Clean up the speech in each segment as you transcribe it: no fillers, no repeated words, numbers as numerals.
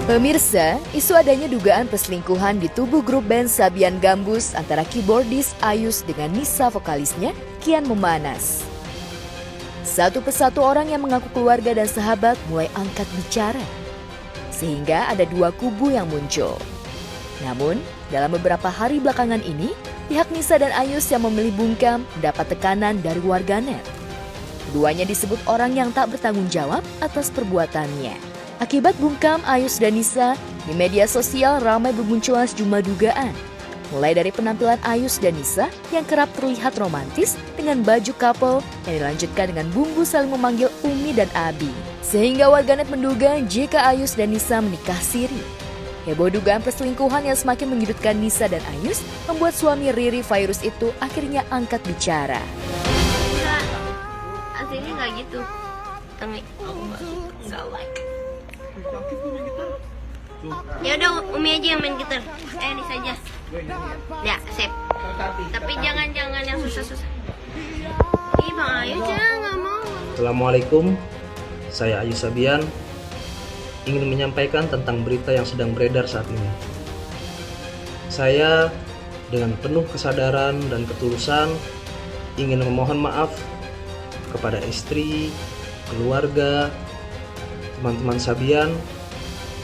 Pemirsa, isu adanya dugaan perselingkuhan di tubuh grup band Sabian Gambus antara keyboardis Ayus dengan Nisa vokalisnya kian memanas. Satu persatu orang yang mengaku keluarga dan sahabat mulai angkat bicara, sehingga ada dua kubu yang muncul. Namun, dalam beberapa hari belakangan ini, pihak Nisa dan Ayus yang memilih bungkam mendapat tekanan dari warganet. Keduanya disebut orang yang tak bertanggung jawab atas perbuatannya. Akibat bungkam Ayus dan Nisa, di media sosial ramai bermunculan sejumlah dugaan. Mulai dari penampilan Ayus dan Nisa yang kerap terlihat romantis dengan baju couple yang dilanjutkan dengan bumbu saling memanggil Umi dan Abi. Sehingga warganet menduga jika Ayus dan Nisa menikah siri. Heboh dugaan perselingkuhan yang semakin menyudutkan Nisa dan Ayus membuat suami Riri Virus itu akhirnya angkat bicara. Enggak, aslinya nggak gitu. Tapi aku nggak like. Ya udah Umi aja yang main gitar. Ini saja. Ya, sip. Tapi jangan yang susah-susah. Ih, Bang Ayu nggak mau. Assalamualaikum, saya Ayu Sabian. Ingin menyampaikan tentang berita yang sedang beredar saat ini. Saya dengan penuh kesadaran dan ketulusan ingin memohon maaf kepada istri, keluarga, teman-teman Sabian,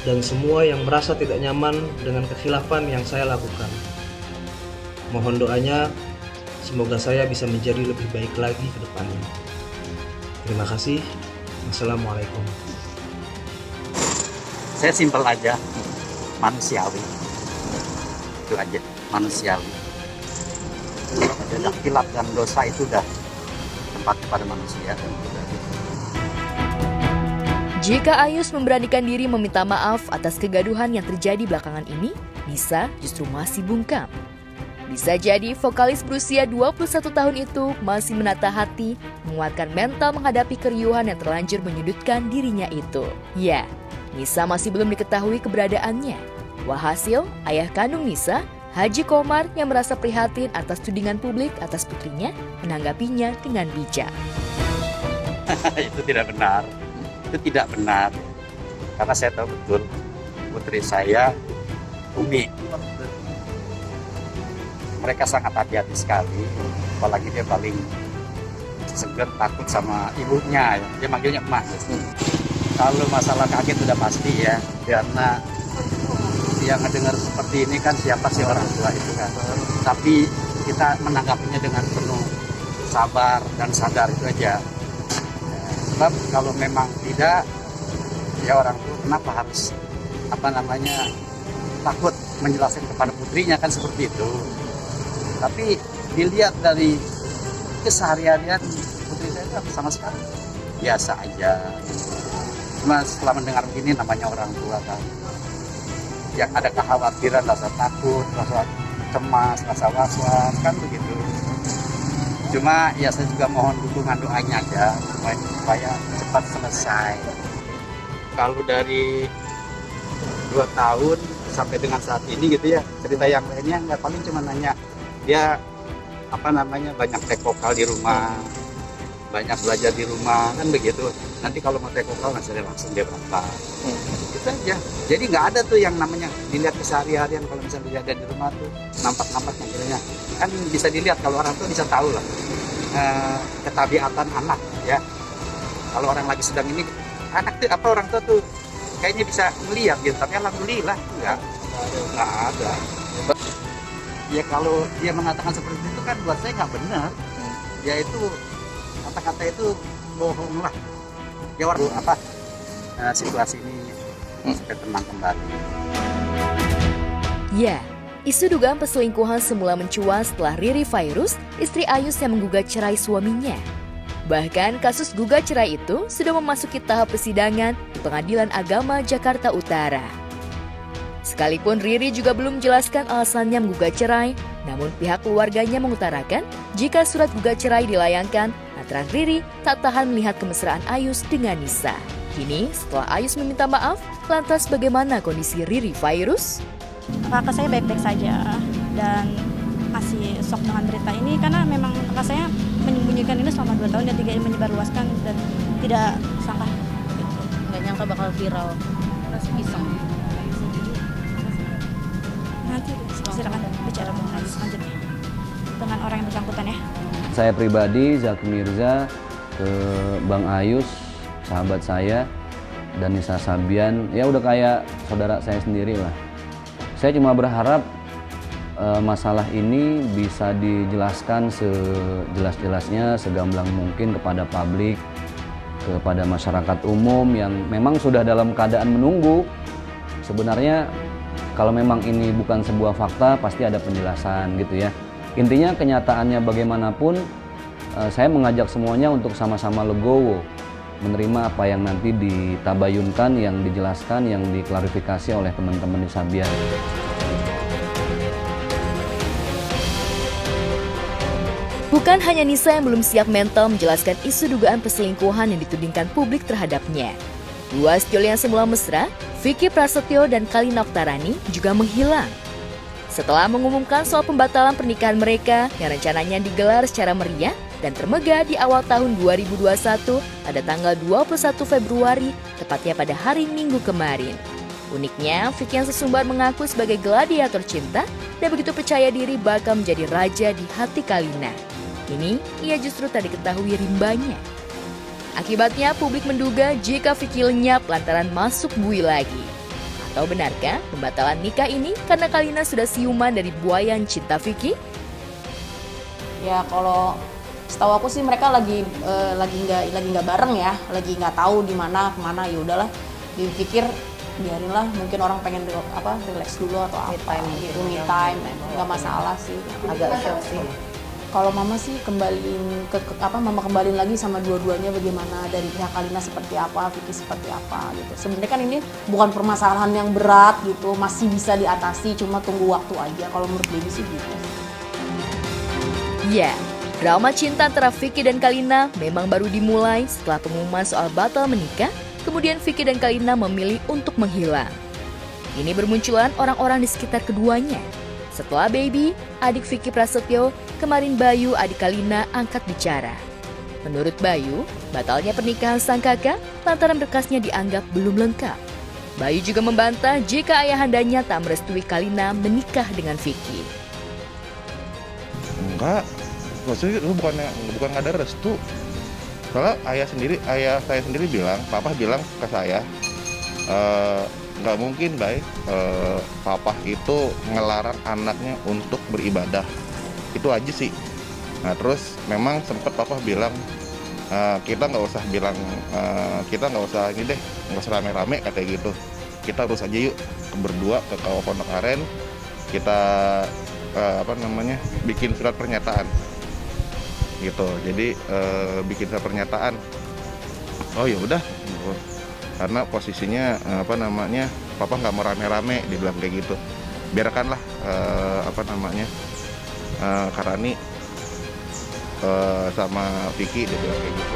dan semua yang merasa tidak nyaman dengan kekhilafan yang saya lakukan. Mohon doanya, semoga saya bisa menjadi lebih baik lagi ke depannya. Terima kasih. Wassalamualaikum. Saya simpel aja, manusiawi. Itu aja, manusiawi. Ada khilaf dan dosa itu udah tempatnya pada manusia. Jika Ayus memberanikan diri meminta maaf atas kegaduhan yang terjadi belakangan ini, Nisa justru masih bungkam. Bisa jadi vokalis berusia 21 tahun itu masih menata hati, menguatkan mental menghadapi keriuhan yang terlanjur menyudutkan dirinya itu. Ya, Nisa masih belum diketahui keberadaannya. Walhasil, ayah kandung Nisa, Haji Komar yang merasa prihatin atas tudingan publik atas putrinya, menanggapinya dengan bijak. Itu tidak benar. Itu tidak benar. Karena saya tahu betul putri saya, Umi. Mereka sangat hati-hati sekali. Apalagi dia paling segan takut sama ibunya. Dia manggilnya emak. Kalau masalah kaget sudah pasti ya, karena yang ngedengar seperti ini kan siapa sih orang tua itu kan. Tapi kita menanggapinya dengan penuh sabar dan sadar itu aja. Sebab kalau memang tidak, ya orang tua kenapa harus takut menjelaskan kepada putrinya kan seperti itu. Tapi dilihat dari keseharian putri saya itu sama sekali biasa aja. Cuma setelah mendengar begini namanya orang tua kan, yang ada kekhawatiran, rasa takut, rasa cemas, rasa was-was kan begitu. Cuma ya saya juga mohon dukungan doanya aja supaya cepat selesai. Kalau dari 2 tahun sampai dengan saat ini gitu ya, cerita yang lainnya nggak, paling cuma nanya dia banyak take vokal di rumah, banyak belajar di rumah kan begitu. Nanti kalau mau take vokal nggak langsung dia berapa. Itu aja. Jadi nggak ada tuh yang namanya dilihat keseharian. Kalau misalnya dia ada di rumah tuh nampak-nampaknya kiranya kan bisa dilihat, kalau orang tuh bisa tahu lah ketabiatan anak ya. Kalau orang lagi sedang ini anak tuh orang tua tuh kayaknya bisa melihat gitu, tapi alhamdulillah nggak ada. Ya kalau dia mengatakan seperti itu kan buat saya nggak benar. Ya itu kata-kata itu bohong lah. Ya situasi ini supaya tenang kembali. Ya, isu dugaan perselingkuhan semula mencuat setelah Riri Virus, istri Ayus yang menggugat cerai suaminya. Bahkan kasus gugat cerai itu sudah memasuki tahap persidangan di Pengadilan Agama Jakarta Utara. Sekalipun Riri juga belum menjelaskan alasannya menggugat cerai, namun pihak keluarganya mengutarakan jika surat gugat cerai dilayangkan, lantaran Riri tak tahan melihat kemesraan Ayus dengan Nisa. Kini, setelah Ayus meminta maaf, lantas bagaimana kondisi Riri Virus? Kakak saya baik-baik saja dan masih shock dengan berita ini karena memang kakak saya menyembunyikan ini selama 2 tahun dan tidak menyebarluaskan dan tidak sangka. Nggak nyangka bakal viral, masih iseng. saya pribadi, Zaki Mirza, ke Bang Ayus, sahabat saya, dan Nisa Sabian, ya udah kayak saudara saya sendiri lah. Saya cuma berharap masalah ini bisa dijelaskan sejelas-jelasnya, segamblang mungkin kepada publik, kepada masyarakat umum yang memang sudah dalam keadaan menunggu. Sebenarnya kalau memang ini bukan sebuah fakta, pasti ada penjelasan gitu ya. Intinya kenyataannya bagaimanapun, saya mengajak semuanya untuk sama-sama legowo, menerima apa yang nanti ditabayunkan, yang dijelaskan, yang diklarifikasi oleh teman-teman di Sabian. Bukan hanya Nisa yang belum siap mental menjelaskan isu dugaan perselingkuhan yang ditudingkan publik terhadapnya. Dua sejoli yang semula mesra, Vicky Prasetyo dan Kalina Oktarani juga menghilang. Setelah mengumumkan soal pembatalan pernikahan mereka yang rencananya digelar secara meriah dan termegah di awal tahun 2021 pada tanggal 21 Februari, tepatnya pada hari Minggu kemarin. Uniknya, Vicky yang sesumbar mengaku sebagai gladiator cinta dan begitu percaya diri bakal menjadi raja di hati Kalina. Ini ia justru tak diketahui rimbanya. Akibatnya publik menduga jika Vicky lenyap lantaran masuk bui lagi. Atau benarkah pembatalan nikah ini karena Kalina sudah siuman dari buayan cinta Vicky? Ya kalau setahu aku sih mereka lagi nggak bareng ya, lagi nggak tahu di mana kemana. Ya udahlah, dipikir biarinlah, mungkin orang pengen relax dulu atau apa gitu, me time, nggak masalah sih. Agak shock sih. Kalau mama sih mama kembaliin lagi sama dua-duanya, bagaimana dari pihak Kalina seperti apa, Vicky seperti apa gitu. Sebenarnya kan ini bukan permasalahan yang berat gitu, masih bisa diatasi, cuma tunggu waktu aja kalau menurut Baby sih gitu. Ya, drama cinta antara Vicky dan Kalina memang baru dimulai setelah pengumuman soal batal menikah, kemudian Vicky dan Kalina memilih untuk menghilang. Ini bermunculan orang-orang di sekitar keduanya. Setelah Baby, adik Vicky Prasetyo, kemarin Bayu, adik Kalina, angkat bicara. Menurut Bayu, batalnya pernikahan sang kakak lantaran berkasnya dianggap belum lengkap. Bayu juga membantah jika ayahandanya tak merestui Kalina menikah dengan Vicky. Enggak, maksudnya itu bukan nggak ada restu. Soalnya ayah saya sendiri bilang, papa bilang ke saya, nggak mungkin baik papa itu ngelarang anaknya untuk beribadah. Itu aja sih. Nah terus memang sempat papa bilang, kita nggak usah ini deh, nggak usah rame-rame kayak gitu. Kita urus aja yuk berdua ke Kawah Pondok Aren, kita bikin surat pernyataan gitu. Jadi bikin surat pernyataan. Oh ya udah, karena posisinya papa nggak mau rame-rame, dibilang kayak gitu. Biarkanlah Karani sama Vicky, dibilang kayak gitu.